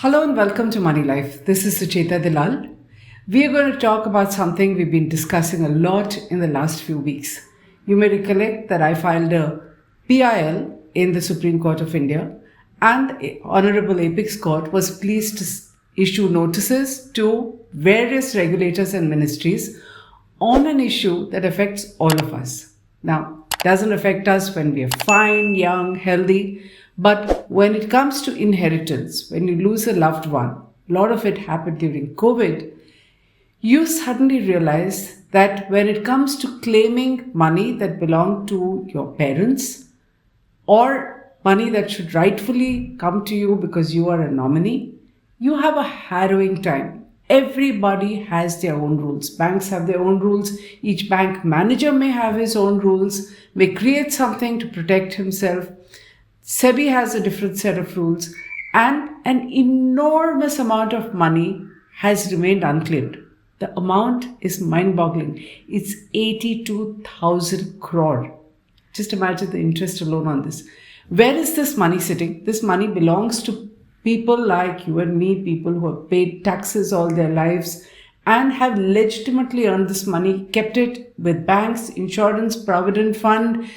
Hello and welcome to Moneylife. This is Sucheta Dalal. We are going to talk about something we've been discussing a lot in the last few weeks. You may recollect that I filed a PIL in the Supreme Court of India, and the Honorable Apex Court was pleased to issue notices to various regulators and ministries on an issue that affects all of us. Now, it doesn't affect us when we are fine, young, healthy, but when it comes to inheritance, when you lose a loved one, a lot of it happened during COVID, you suddenly realize that when it comes to claiming money that belonged to your parents or money that should rightfully come to you because you are a nominee, you have a harrowing time. Everybody has their own rules. Banks have their own rules. Each bank manager may have his own rules, may create something to protect himself. SEBI has a different set of rules, and an enormous amount of money has remained unclaimed. The amount is mind-boggling. It's 82,000 crore. Just imagine the interest alone on this. Where is this money sitting? This money belongs to people like you and me, people who have paid taxes all their lives and have legitimately earned this money, kept it with banks, insurance, provident fund,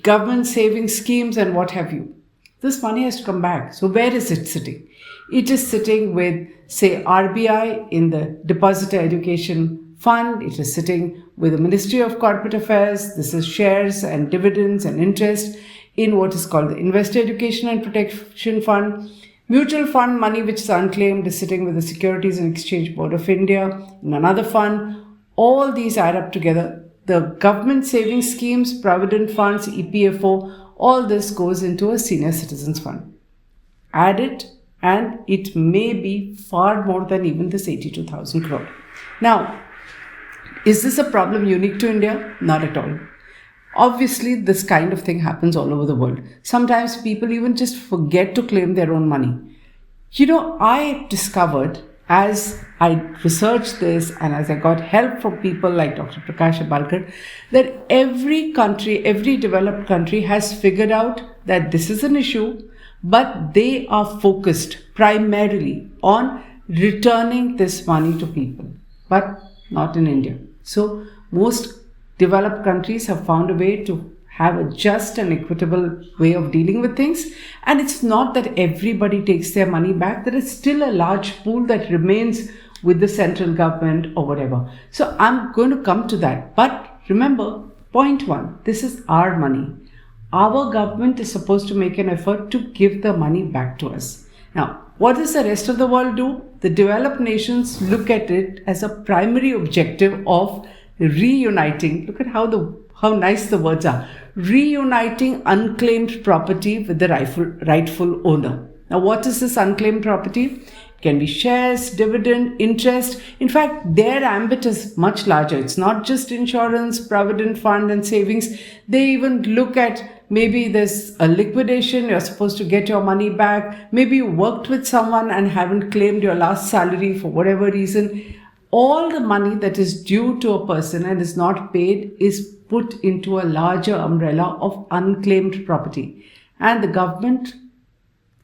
government saving schemes, and what have you. This money has to come back. So where is it sitting? It is sitting with, say, RBI in the Depositor Education Fund. It is sitting with the Ministry of Corporate Affairs. This is shares and dividends and interest in what is called the Investor Education and Protection Fund. Mutual fund money, which is unclaimed, is sitting with the Securities and Exchange Board of India in another fund. All these add up together. The government savings schemes, provident funds, EPFO, all this goes into a senior citizens fund. Add it and it may be far more than even this 82,000 crore. Now, is this a problem unique to India? Not at all. Obviously, this kind of thing happens all over the world. Sometimes people even just forget to claim their own money. I discovered as I researched this and as I got help from people like Dr. Prakash Abalkar, that every country, every developed country has figured out that this is an issue, but they are focused primarily on returning this money to people, but not in India. So most developed countries have found a way to have a just and equitable way of dealing with things. And it's not that everybody takes their money back. There is still a large pool that remains with the central government or whatever. So I'm going to come to that. But remember, point one, this is our money. Our government is supposed to make an effort to give the money back to us. Now, what does the rest of the world do? The developed nations look at it as a primary objective of reuniting. Look at how nice the words are. Reuniting unclaimed property with the rightful owner. Now, what is this unclaimed property? It can be shares, dividend, interest. In fact, their ambit is much larger. It's not just insurance, provident fund and savings. They even look at maybe there's a liquidation. You're supposed to get your money back. Maybe you worked with someone and haven't claimed your last salary for whatever reason. All the money that is due to a person and is not paid is put into a larger umbrella of unclaimed property. And the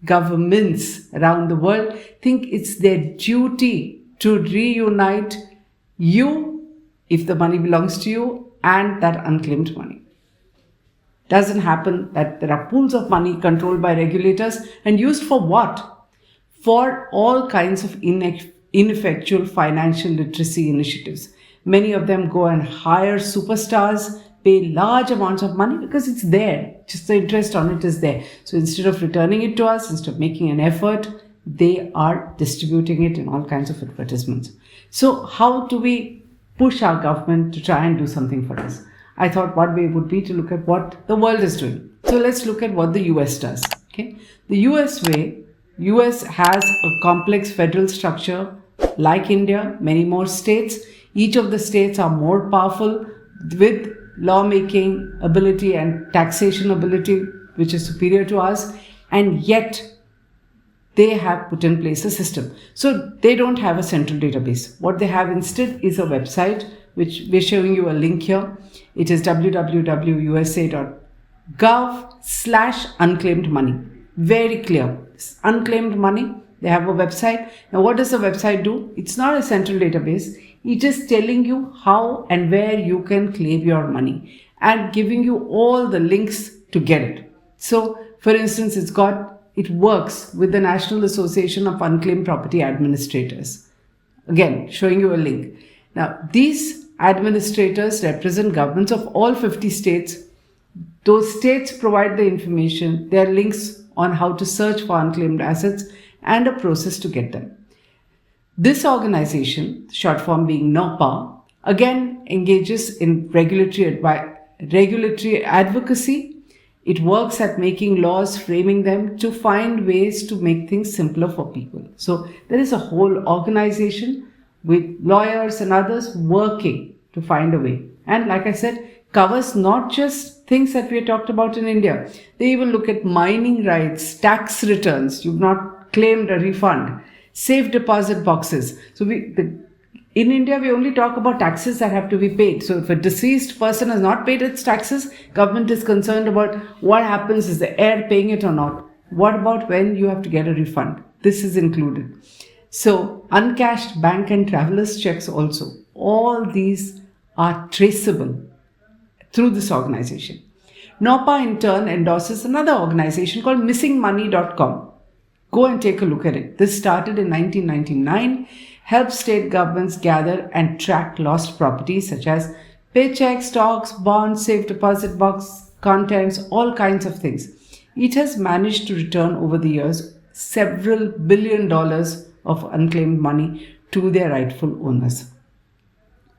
governments around the world think it's their duty to reunite you, if the money belongs to you, and that unclaimed money. Doesn't happen that there are pools of money controlled by regulators and used for what? For all kinds of ineffectual financial literacy initiatives. Many of them go and hire superstars, pay large amounts of money because it's there. Just the interest on it is there. So instead of returning it to us, instead of making an effort, they are distributing it in all kinds of advertisements. So how do we push our government to try and do something for us? I thought one way would be to look at what the world is doing. So let's look at what the US does. Okay, the US has a complex federal structure like India, many more states. Each of the states are more powerful with lawmaking ability and taxation ability, which is superior to us. And yet they have put in place a system. So they don't have a central database. What they have instead is a website, which we're showing you a link here. It is www.usa.gov/unclaimed money. Very clear. Unclaimed money They have a website. Now, what does the website do? It's not a central database. It is telling you how and where you can claim your money and giving you all the links to get it. So, for instance, it works with the National Association of Unclaimed Property Administrators. Again, showing you a link. Now, these administrators represent governments of all 50 states. Those states provide the information. There are links on how to search for unclaimed assets and a process to get them. This organization, short form being NOPA, again engages in regulatory advocacy. It works at making laws, framing them to find ways to make things simpler for people. So there is a whole organization with lawyers and others working to find a way. And like I said, covers not just things that we talked about in India. They even look at mining rights, tax returns. You've not claimed a refund, safe deposit boxes. So in India, we only talk about taxes that have to be paid. So if a deceased person has not paid its taxes, government is concerned about what happens, is the heir paying it or not? What about when you have to get a refund? This is included. So uncashed bank and travelers checks also. All these are traceable through this organization. NOPA in turn endorses another organization called missingmoney.com. Go and take a look at it. This started in 1999, helps state governments gather and track lost property such as paychecks, stocks, bonds, safe deposit box, contents, all kinds of things. It has managed to return over the years several $1 billion of unclaimed money to their rightful owners.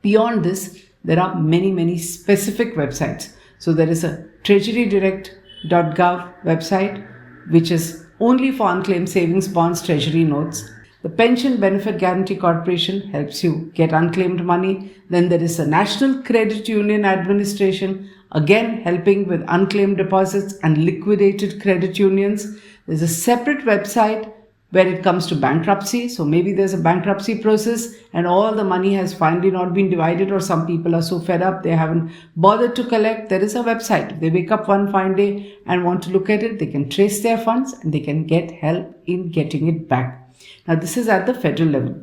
Beyond this, there are many specific websites. So there is a treasurydirect.gov website, which is only for unclaimed savings bonds, treasury notes. The Pension Benefit Guarantee Corporation helps you get unclaimed money. Then there is a National Credit Union Administration, again helping with unclaimed deposits and liquidated credit unions. There's a separate website where it comes to bankruptcy. So maybe there's a bankruptcy process and all the money has finally not been divided, or some people are so fed up they haven't bothered to collect. There is a website. If they wake up one fine day and want to look at it, they can trace their funds and they can get help in getting it back. Now this is at the federal level.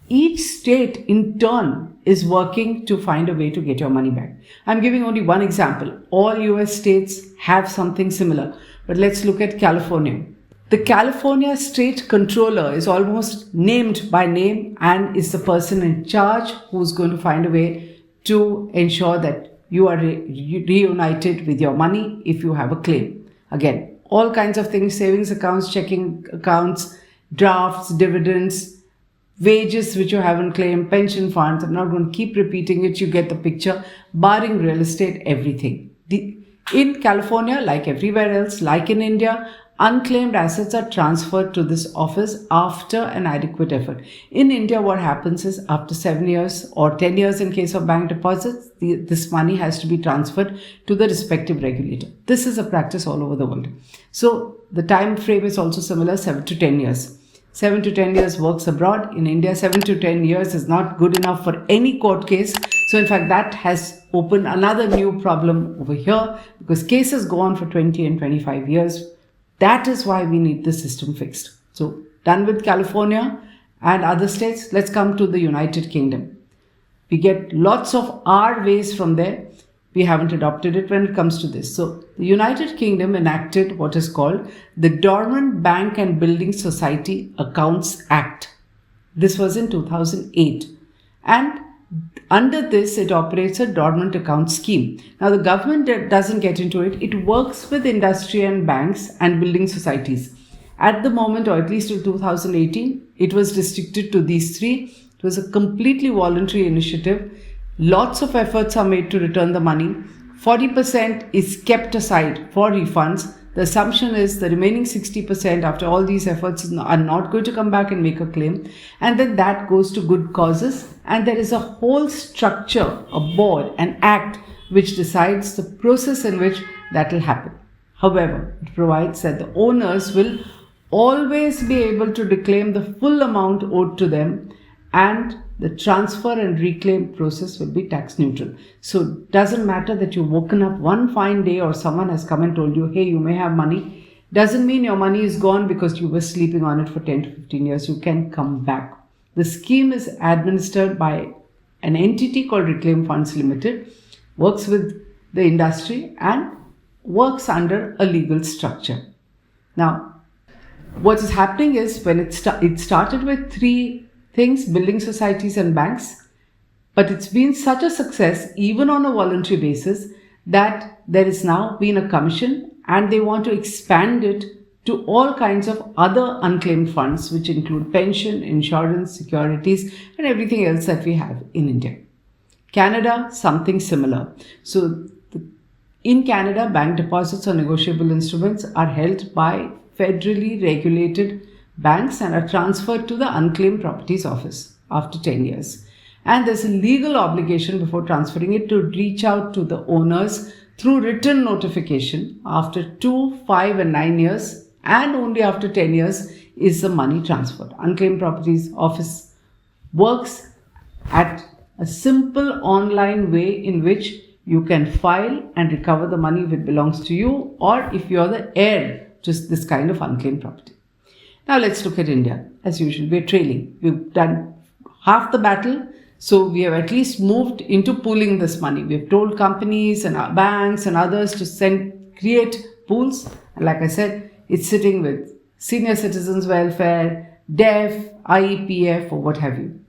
Each state in turn is working to find a way to get your money back. I'm giving only one example. All US states have something similar, but let's look at California. The California State Controller is almost named by name and is the person in charge who's going to find a way to ensure that you are reunited with your money if you have a claim. Again, all kinds of things, savings accounts, checking accounts, drafts, dividends, wages which you haven't claimed, pension funds. I'm not going to keep repeating it. You get the picture. Barring real estate, everything. In California, like everywhere else, like in India, unclaimed assets are transferred to this office after an adequate effort. In India, what happens is after 7 years or 10 years in case of bank deposits, this money has to be transferred to the respective regulator. This is a practice all over the world. So the time frame is also similar, 7 to 10 years. 7 to 10 years works abroad. In India, 7 to 10 years is not good enough for any court case. So in fact, that has opened another new problem over here because cases go on for 20 and 25 years. That is why we need the system fixed. So done with California and other states, let's come to the United Kingdom. We get lots of our ways from there. We haven't adopted it when it comes to this. So the United Kingdom enacted what is called the Dormant Bank and Building Society Accounts Act. This was in 2008. And under this, it operates a dormant account scheme. Now, the government doesn't get into it. It works with industry and banks and building societies. At the moment, or at least in 2018, it was restricted to these three. It was a completely voluntary initiative. Lots of efforts are made to return the money. 40% is kept aside for refunds. The assumption is the remaining 60% after all these efforts are not going to come back and make a claim. And then that goes to good causes. And there is a whole structure, a board, an act which decides the process in which that will happen. However, it provides that the owners will always be able to reclaim the full amount owed to them, and the transfer and reclaim process will be tax neutral. So it doesn't matter that you've woken up one fine day or someone has come and told you, hey, you may have money. Doesn't mean your money is gone because you were sleeping on it for 10 to 15 years. You can come back. The scheme is administered by an entity called Reclaimed Funds Limited, works with the industry and works under a legal structure. Now, what is happening is when it started with 3 things, building societies and banks, but it's been such a success, even on a voluntary basis, that there has now been a commission and they want to expand it to all kinds of other unclaimed funds, which include pension, insurance, securities, and everything else that we have in India. Canada, something similar. So in Canada, bank deposits or negotiable instruments are held by federally regulated banks and are transferred to the Unclaimed Properties Office after 10 years. And there's a legal obligation before transferring it to reach out to the owners through written notification after 2, 5 and 9 years, and only after 10 years is the money transferred. Unclaimed Properties Office works at a simple online way in which you can file and recover the money if it belongs to you or if you're the heir to this kind of unclaimed property. Now let's look at India. As usual, we're trailing. We've done half the battle. So we have at least moved into pooling this money. We've told companies and banks and others to create pools. And like I said, it's sitting with senior citizens welfare, DEF, IEPF or what have you.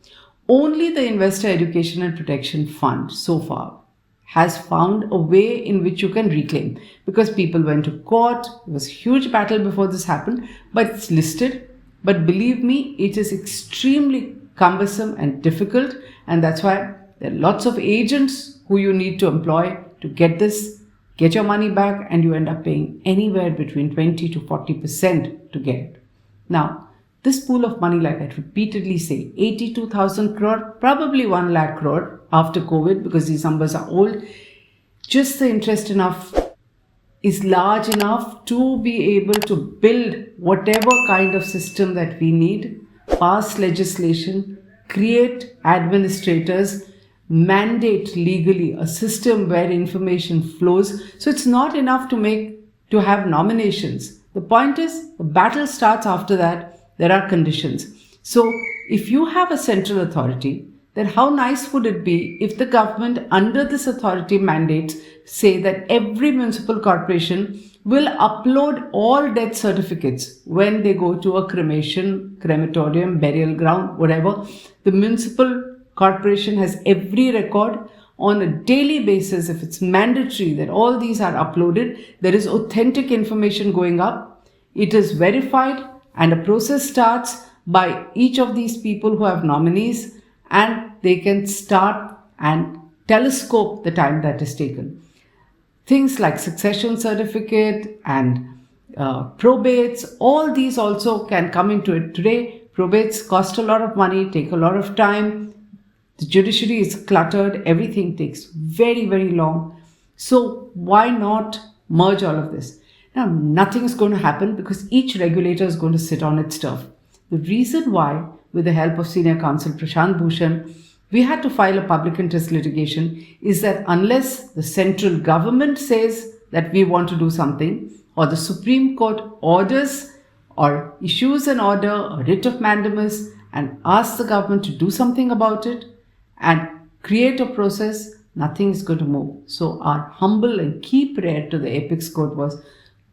Only the Investor Education and Protection Fund so far has found a way in which you can reclaim, because people went to court. It was a huge battle before this happened, but it's listed. But believe me, it is extremely cumbersome and difficult, and that's why there are lots of agents who you need to employ to get your money back, and you end up paying anywhere between 20 to 40% to get it. Now, this pool of money, like I repeatedly say, 82,000 crore, probably 1 lakh crore after COVID, because these numbers are old, just the interest is large enough to be able to build whatever kind of system that we need, pass legislation, create administrators, mandate legally a system where information flows. So it's not enough to have nominations. The point is, the battle starts after that. There are conditions. So if you have a central authority, then how nice would it be if the government under this authority mandates say that every municipal corporation will upload all death certificates when they go to a crematorium, burial ground, whatever. The municipal corporation has every record on a daily basis. If it's mandatory that all these are uploaded, there is authentic information going up. It is verified, and a process starts by each of these people who have nominees, and they can start and telescope the time that is taken. Things like succession certificate and probates, all these also can come into it. Today, probates cost a lot of money, take a lot of time. The judiciary is cluttered. Everything takes very, very long. So why not merge all of this? Now, nothing is going to happen because each regulator is going to sit on its turf. The reason why, with the help of Senior Counsel Prashant Bhushan, we had to file a public interest litigation is that unless the central government says that we want to do something, or the Supreme Court orders or issues an order, a writ of mandamus, and asks the government to do something about it and create a process, nothing is going to move. So our humble and key prayer to the Apex Court was,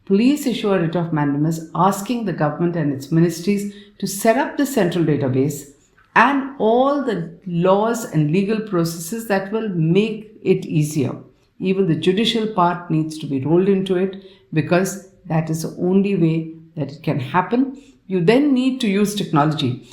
please issue a writ of mandamus asking the government and its ministries to set up the central database and all the laws and legal processes that will make it easier. Even the judicial part needs to be rolled into it, because that is the only way that it can happen. You then need to use technology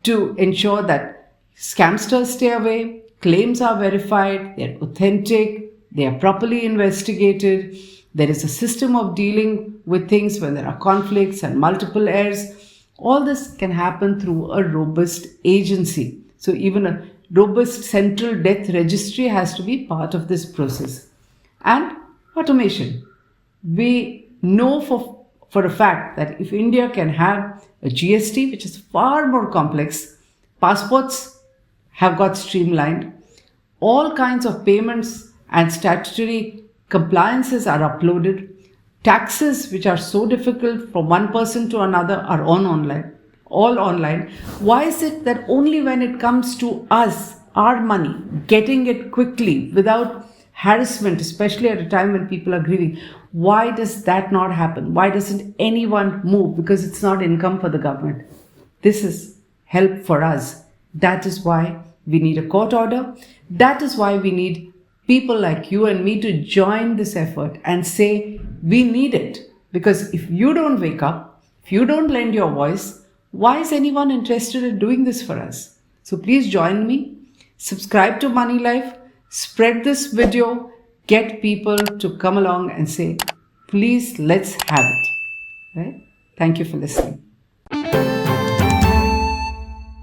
to ensure that scamsters stay away, claims are verified, they're authentic, they are properly investigated. There is a system of dealing with things when there are conflicts and multiple heirs. All this can happen through a robust agency. So even a robust central death registry has to be part of this process. And automation. We know for a fact that if India can have a GST, which is far more complex, passports have got streamlined, all kinds of payments and statutory compliances are uploaded, taxes which are so difficult from one person to another are all online. Why is it that only when it comes to us, our money, getting it quickly without harassment, especially at a time when people are grieving, why does that not happen? Why doesn't anyone move? Because it's not income for the government. This is help for us. That is why we need a court order. That is why we need people like you and me to join this effort and say we need it. Because if you don't wake up, if you don't lend your voice, why is anyone interested in doing this for us? So please join me, subscribe to Moneylife, spread this video, get people to come along and say, please, let's have it. Right? Thank you for listening.